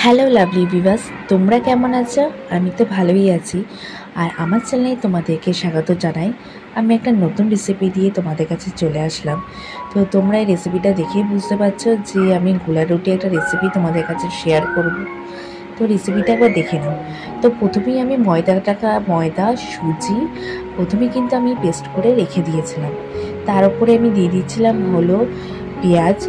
Hello lovely viewers, তোমরা কেমন আছো? আমি তো ভালোই আছি। আর আমার চ্যানেলে তোমাদেরকে স্বাগত জানাই। আমি একটা নতুন রেসিপি দিয়ে তোমাদের কাছে চলে আসলাম। তো তোমরা এই রেসিপিটা দেখেই বুঝতে পারছো যে আমি গোলা রুটি একটা রেসিপি তোমাদের কাছে শেয়ার করব। তো রেসিপিটা একবার দেখে নাও। তো প্রথমেই আমি ময়দা সুজি প্রথমে কিন্তু আমি পেস্ট করে রেখে দিয়েছিলাম। তার উপরে আমি দিয়ে দিচ্ছিলাম হলো পেঁয়াজ,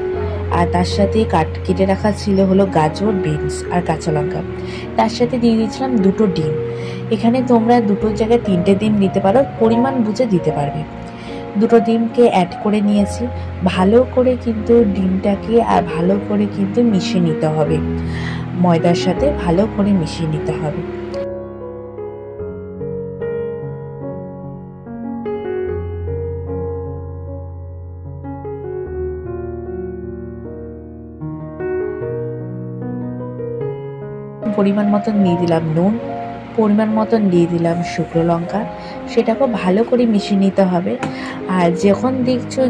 আর তার সাথে কেটে রাখা ছিল হলো গাজর, বিনস আর কাঁচা লঙ্কা। তার সাথে দিয়ে দিয়েছিলাম 2টো ডিম। এখানে তোমরা 2টোর জায়গায় 3টে ডিম দিতে পারো, পরিমাণ বুঝে দিতে পারবে। 2টো ডিমকে অ্যাড করে নিয়েছি। ভালো করে কিন্তু ডিমটাকে ভালো করে কিন্তু মিশিয়ে নিতে হবে, ময়দার সাথে ভালো করে মিশিয়ে নিতে হবে। পরিমাণ মতন দিয়ে দিলাম নুন, পরিমাণ মতন দিয়ে দিলাম শুকনো লঙ্কা। সেটাকে ভালো করে মিশিয়ে নিতে হবে। আর যখন দেখছো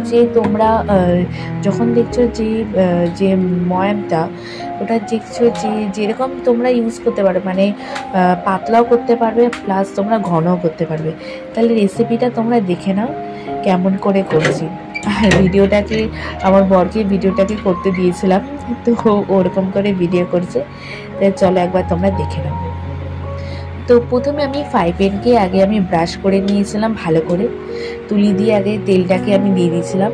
যে যে ময়ামটা, ওটা দেখছো যে যেরকম তোমরা ইউজ করতে পারো, মানে পাতলাও করতে পারবে প্লাস তোমরা ঘনও করতে পারবে। তাহলে রেসিপিটা তোমরা দেখে নাও কেমন করে করছি। আর আমার বরকে ভিডিওটাকে করতে দিয়েছিলাম, তো ওরকম করে ভিডিও করছে। তাই চলো একবার তোমরা দেখে নাও। তো প্রথমে আমি ফ্রাই প্যানকে আগে আমি ব্রাশ করে নিয়েছিলাম ভালো করে, তুলি দিয়ে আগে তেলটাকে আমি দিয়ে দিয়েছিলাম।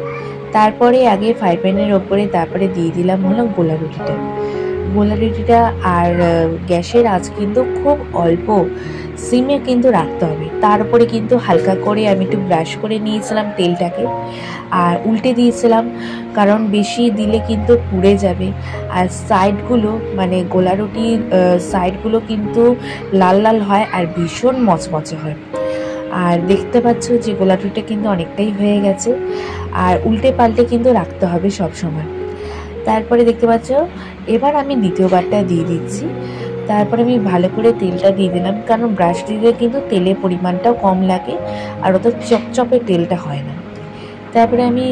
তারপরে আগে ফ্রাই প্যানের ওপরে তারপরে দিয়ে দিলাম হলো গোলা রুটিটা। আর গ্যাসের আঁচ কিন্তু খুব অল্প সিমে কিন্তু রাখতে হবে। তার উপরে কিন্তু হালকা করে আমি একটু ব্রাশ করে নিয়েছিলাম তেলটাকে, আর উল্টে দিয়েছিলাম, কারণ বেশি দিলে কিন্তু পুড়ে যাবে। আর সাইডগুলো, মানে গোলা রুটির সাইডগুলো কিন্তু লাল লাল হয় আর ভীষণ মচমচে হয়। আর দেখতে পাচ্ছ যে গোলা রুটিটা কিন্তু অনেকটাই হয়ে গেছে। আর উল্টে পাল্টে কিন্তু রাখতে হবে সব সময়। তারপরে দেখতে পাচ্ছ এবার আমি দ্বিতীয়বারটা দিয়ে দিচ্ছি। তারপরে আমি ভালো করে তেলটা দিয়ে দিলাম, কারণ ব্রাশ দিলে কিন্তু তেলের পরিমাণটাও কম লাগে আর অত চপচপে তেলটা হয় না। তারপরে আমি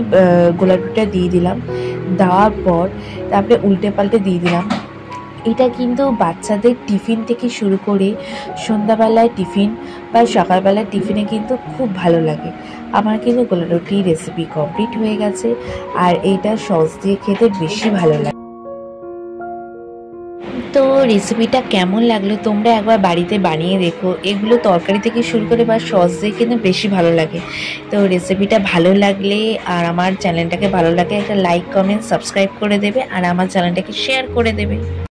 গোলা রুটিটা দিয়ে দিলাম। দেওয়ার পর তারপরে উল্টে পাল্টে দিয়ে দিলাম। এটা কিন্তু বাচ্চাদের টিফিন থেকে শুরু করে সন্ধ্যাবেলায় টিফিন বা সকালবেলায় টিফিনে কিন্তু খুব ভালো লাগে। আমার কিন্তু গোলা রুটির রেসিপি কমপ্লিট হয়ে গেছে। আর এইটা সস দিয়ে খেতে বেশি ভালো লাগে। তো রেসিপিটা কেমন লাগলো তোমরা একবার বাড়িতে বানিয়ে দেখো। এগুলো তরকারি থেকে শুরু করে বা সস দিয়ে কিন্তু বেশি ভালো লাগে। তো রেসিপিটা ভালো লাগলে আর আমার চ্যানেলটাকে ভালো লাগে একটা লাইক, কমেন্ট, সাবস্ক্রাইব করে দেবে আর আমার চ্যানেলটাকে শেয়ার করে দেবে।